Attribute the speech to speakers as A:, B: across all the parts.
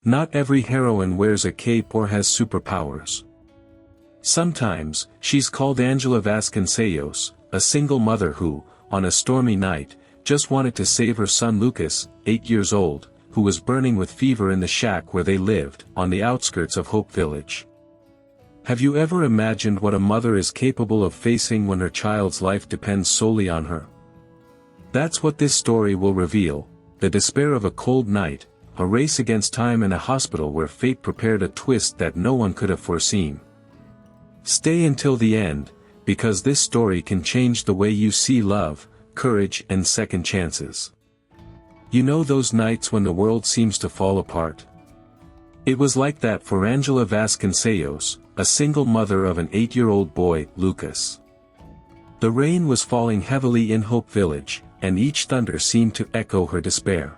A: Not every heroine wears a cape or has superpowers. Sometimes, she's called Angela Vasconcellos, a single mother who, on a stormy night, just wanted to save her son Lucas, 8 years old, who was burning with fever in the shack where they lived, on the outskirts of Hope Village. Have you ever imagined what a mother is capable of facing when her child's life depends solely on her? That's what this story will reveal: the despair of a cold night, a race against time in a hospital where fate prepared a twist that no one could have foreseen. Stay until the end, because this story can change the way you see love, courage, and second chances. You know those nights when the world seems to fall apart? It was like that for Angela Vasconcellos, a single mother of an 8-year-old boy, Lucas. The rain was falling heavily in Hope Village, and each thunder seemed to echo her despair.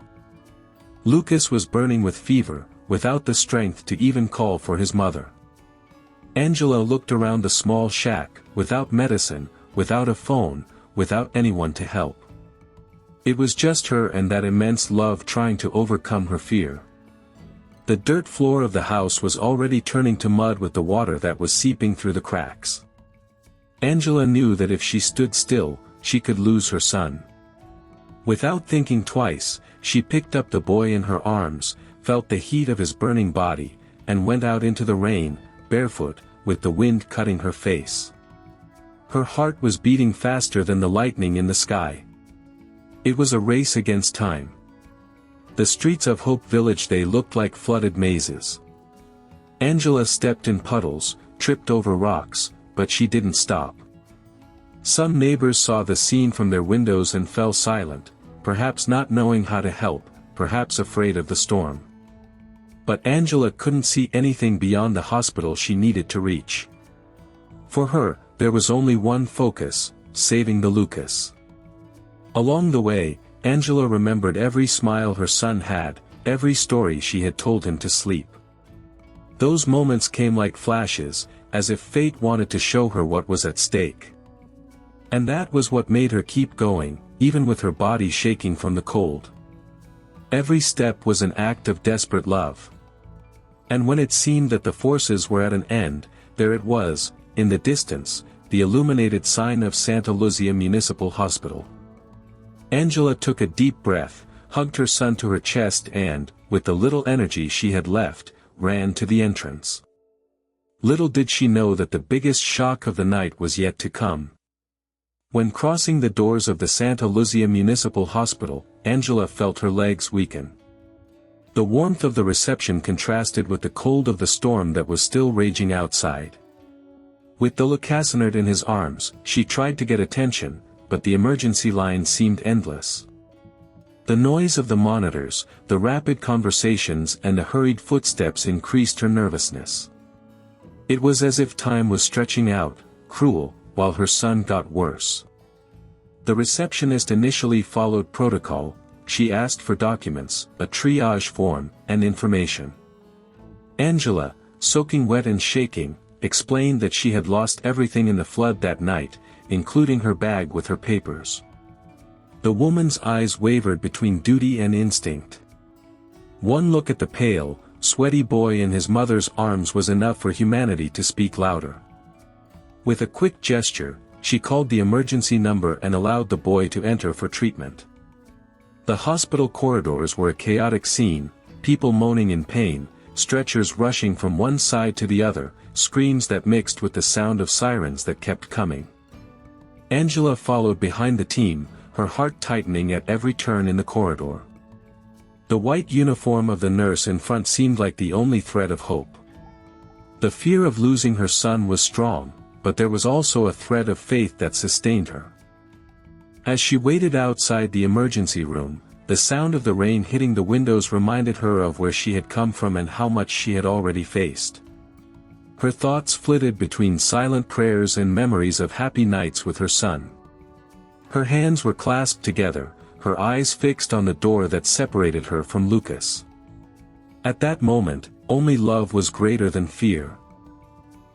A: Lucas was burning with fever, without the strength to even call for his mother. Angela looked around the small shack, without medicine, without a phone, without anyone to help. It was just her and that immense love trying to overcome her fear. The dirt floor of the house was already turning to mud with the water that was seeping through the cracks. Angela knew that if she stood still, she could lose her son. Without thinking twice, she picked up the boy in her arms, felt the heat of his burning body, and went out into the rain, barefoot, with the wind cutting her face. Her heart was beating faster than the lightning in the sky. It was a race against time. The streets of Hope Village, they looked like flooded mazes. Angela stepped in puddles, tripped over rocks, but she didn't stop. Some neighbors saw the scene from their windows and fell silent, perhaps not knowing how to help, perhaps afraid of the storm. But Angela couldn't see anything beyond the hospital she needed to reach. For her, there was only one focus: saving the Lucas. Along the way, Angela remembered every smile her son had, every story she had told him to sleep. Those moments came like flashes, as if fate wanted to show her what was at stake. And that was what made her keep going, even with her body shaking from the cold. Every step was an act of desperate love. And when it seemed that the forces were at an end, there it was, in the distance, the illuminated sign of Santa Luzia Municipal Hospital. Angela took a deep breath, hugged her son to her chest and, with the little energy she had left, ran to the entrance. Little did she know that the biggest shock of the night was yet to come. When crossing the doors of the Santa Luzia Municipal Hospital, Angela felt her legs weaken. The warmth of the reception contrasted with the cold of the storm that was still raging outside. With the Lucasinert in his arms, she tried to get attention, but the emergency line seemed endless. The noise of the monitors, the rapid conversations and the hurried footsteps increased her nervousness. It was as if time was stretching out, cruel, while her son got worse. The receptionist initially followed protocol. She asked for documents, a triage form, and information. Angela, soaking wet and shaking, explained that she had lost everything in the flood that night, including her bag with her papers. The woman's eyes wavered between duty and instinct. One look at the pale, sweaty boy in his mother's arms was enough for humanity to speak louder. With a quick gesture, she called the emergency number and allowed the boy to enter for treatment. The hospital corridors were a chaotic scene, people moaning in pain, stretchers rushing from one side to the other, screams that mixed with the sound of sirens that kept coming. Angela followed behind the team, her heart tightening at every turn in the corridor. The white uniform of the nurse in front seemed like the only thread of hope. The fear of losing her son was strong, but there was also a thread of faith that sustained her. As she waited outside the emergency room, the sound of the rain hitting the windows reminded her of where she had come from and how much she had already faced. Her thoughts flitted between silent prayers and memories of happy nights with her son. Her hands were clasped together, her eyes fixed on the door that separated her from Lucas. At that moment, only love was greater than fear.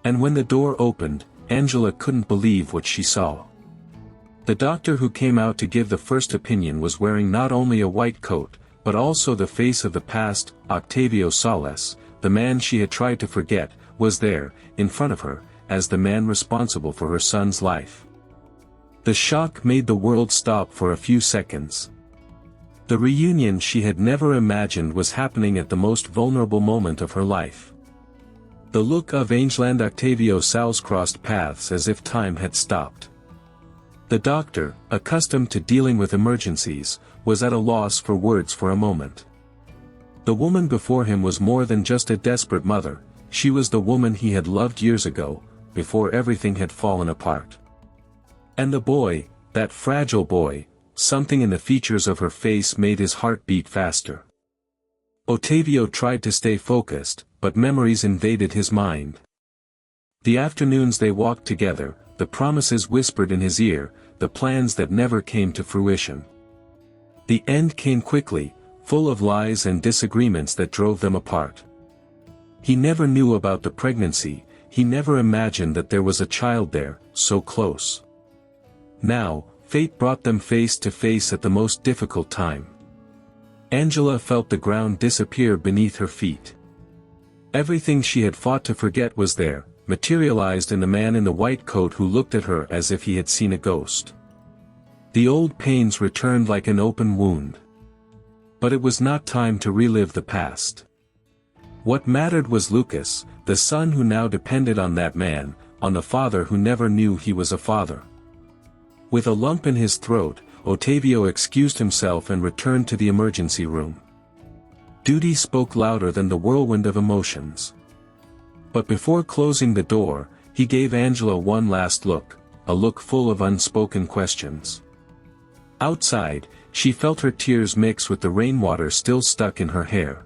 A: And when the door opened, Angela couldn't believe what she saw. The doctor who came out to give the first opinion was wearing not only a white coat, but also the face of the past. Octavio Sales, the man she had tried to forget, was there, in front of her, as the man responsible for her son's life. The shock made the world stop for a few seconds. The reunion she had never imagined was happening at the most vulnerable moment of her life. The look of Angela and Octavio Sales crossed paths as if time had stopped. The doctor, accustomed to dealing with emergencies, was at a loss for words for a moment. The woman before him was more than just a desperate mother, she was the woman he had loved years ago, before everything had fallen apart. And the boy, that fragile boy, something in the features of her face made his heart beat faster. Octavio tried to stay focused, but memories invaded his mind. The afternoons they walked together, the promises whispered in his ear, the plans that never came to fruition. The end came quickly, full of lies and disagreements that drove them apart. He never knew about the pregnancy, he never imagined that there was a child there, so close. Now, fate brought them face to face at the most difficult time. Angela felt the ground disappear beneath her feet. Everything she had fought to forget was there, materialized in the man in the white coat who looked at her as if he had seen a ghost. The old pains returned like an open wound. But it was not time to relive the past. What mattered was Lucas, the son who now depended on that man, on the father who never knew he was a father. With a lump in his throat, Octavio excused himself and returned to the emergency room. Duty spoke louder than the whirlwind of emotions. But before closing the door, he gave Angela one last look, a look full of unspoken questions. Outside, she felt her tears mix with the rainwater still stuck in her hair.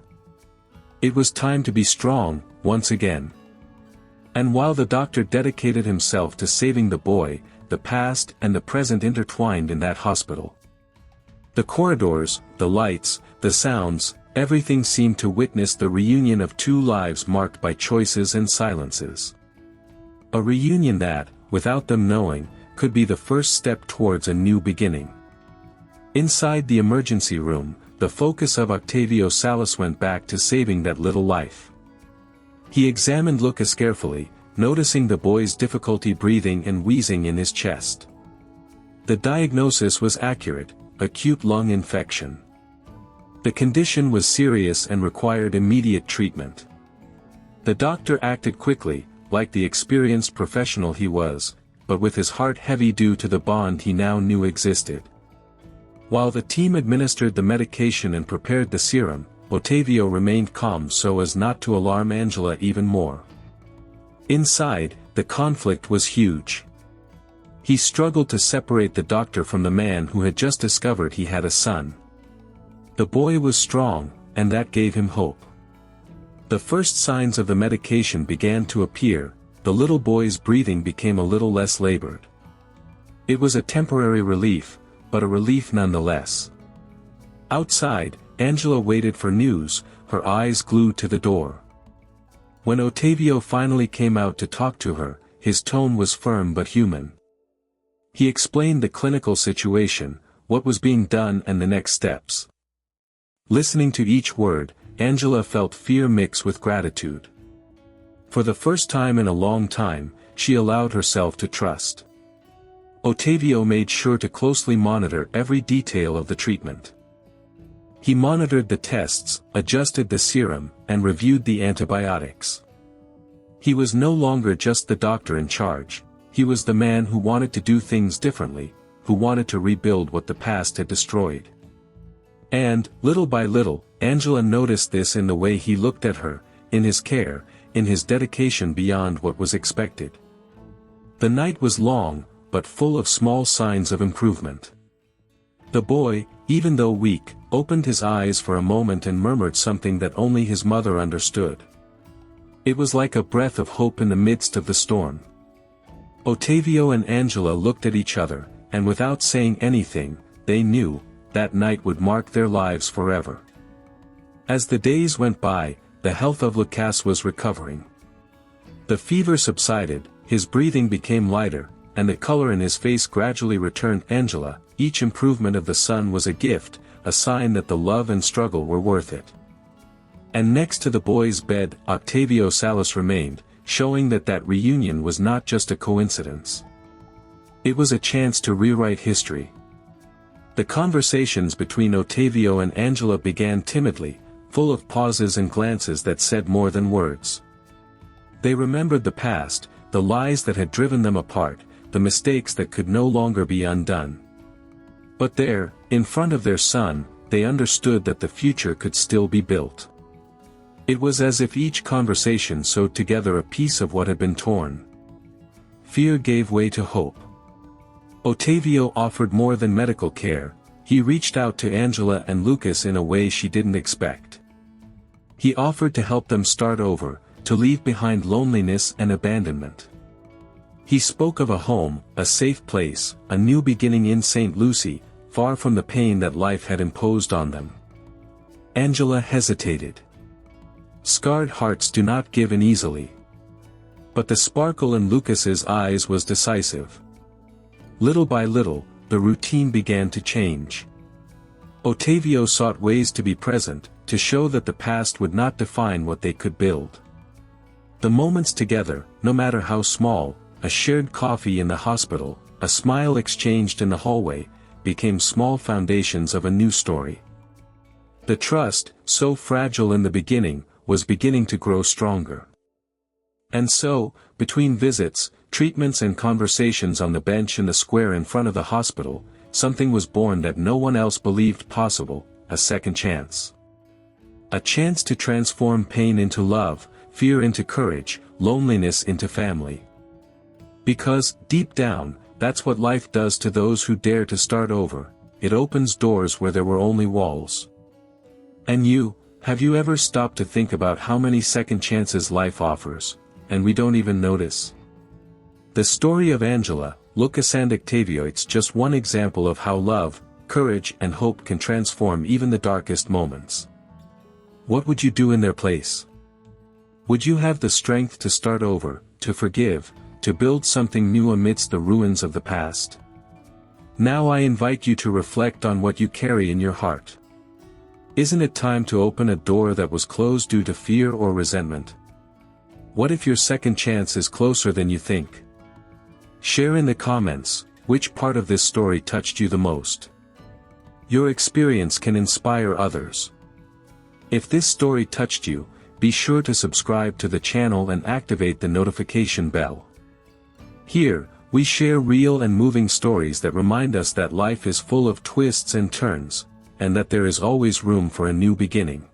A: It was time to be strong, once again. And while the doctor dedicated himself to saving the boy, the past and the present intertwined in that hospital. The corridors, the lights, the sounds, everything seemed to witness the reunion of two lives marked by choices and silences. A reunion that, without them knowing, could be the first step towards a new beginning. Inside the emergency room, the focus of Octavio Sales went back to saving that little life. He examined Lucas carefully, noticing the boy's difficulty breathing and wheezing in his chest. The diagnosis was accurate, acute lung infection. The condition was serious and required immediate treatment. The doctor acted quickly, like the experienced professional he was, but with his heart heavy due to the bond he now knew existed. While the team administered the medication and prepared the serum, Octavio remained calm so as not to alarm Angela even more. Inside, the conflict was huge. He struggled to separate the doctor from the man who had just discovered he had a son. The boy was strong, and that gave him hope. The first signs of the medication began to appear, the little boy's breathing became a little less labored. It was a temporary relief, but a relief nonetheless. Outside, Angela waited for news, her eyes glued to the door. When Octavio finally came out to talk to her, his tone was firm but human. He explained the clinical situation, what was being done and the next steps. Listening to each word, Angela felt fear mix with gratitude. For the first time in a long time, she allowed herself to trust. Octavio made sure to closely monitor every detail of the treatment. He monitored the tests, adjusted the serum, and reviewed the antibiotics. He was no longer just the doctor in charge, he was the man who wanted to do things differently, who wanted to rebuild what the past had destroyed. And, little by little, Angela noticed this in the way he looked at her, in his care, in his dedication beyond what was expected. The night was long, but full of small signs of improvement. The boy, even though weak, opened his eyes for a moment and murmured something that only his mother understood. It was like a breath of hope in the midst of the storm. Octavio and Angela looked at each other, and without saying anything, they knew, that night would mark their lives forever. As the days went by, the health of Lucas was recovering. The fever subsided, his breathing became lighter, and the color in his face gradually returned. Angela, each improvement of the son was a gift, a sign that the love and struggle were worth it. And next to the boy's bed, Octavio Salas remained, showing that that reunion was not just a coincidence. It was a chance to rewrite history. The conversations between Ottavio and Angela began timidly, full of pauses and glances that said more than words. They remembered the past, the lies that had driven them apart, the mistakes that could no longer be undone. But there, in front of their son, they understood that the future could still be built. It was as if each conversation sewed together a piece of what had been torn. Fear gave way to hope. Ottavio offered more than medical care, he reached out to Angela and Lucas in a way she didn't expect. He offered to help them start over, to leave behind loneliness and abandonment. He spoke of a home, a safe place, a new beginning in St. Lucie, far from the pain that life had imposed on them. Angela hesitated. Scarred hearts do not give in easily. But the sparkle in Lucas's eyes was decisive. Little by little, the routine began to change. Ottavio sought ways to be present, to show that the past would not define what they could build. The moments together, no matter how small, a shared coffee in the hospital, a smile exchanged in the hallway, became small foundations of a new story. The trust, so fragile in the beginning, was beginning to grow stronger. And so, between visits, treatments and conversations on the bench in the square in front of the hospital, something was born that no one else believed possible, a second chance. A chance to transform pain into love, fear into courage, loneliness into family. Because, deep down, that's what life does to those who dare to start over, it opens doors where there were only walls. And you, have you ever stopped to think about how many second chances life offers, and we don't even notice? The story of Angela, Lucas and Octavio, it's just one example of how love, courage and hope can transform even the darkest moments. What would you do in their place? Would you have the strength to start over, to forgive, to build something new amidst the ruins of the past? Now I invite you to reflect on what you carry in your heart. Isn't it time to open a door that was closed due to fear or resentment? What if your second chance is closer than you think? Share in the comments, which part of this story touched you the most. Your experience can inspire others. If this story touched you, be sure to subscribe to the channel and activate the notification bell. Here, we share real and moving stories that remind us that life is full of twists and turns, and that there is always room for a new beginning.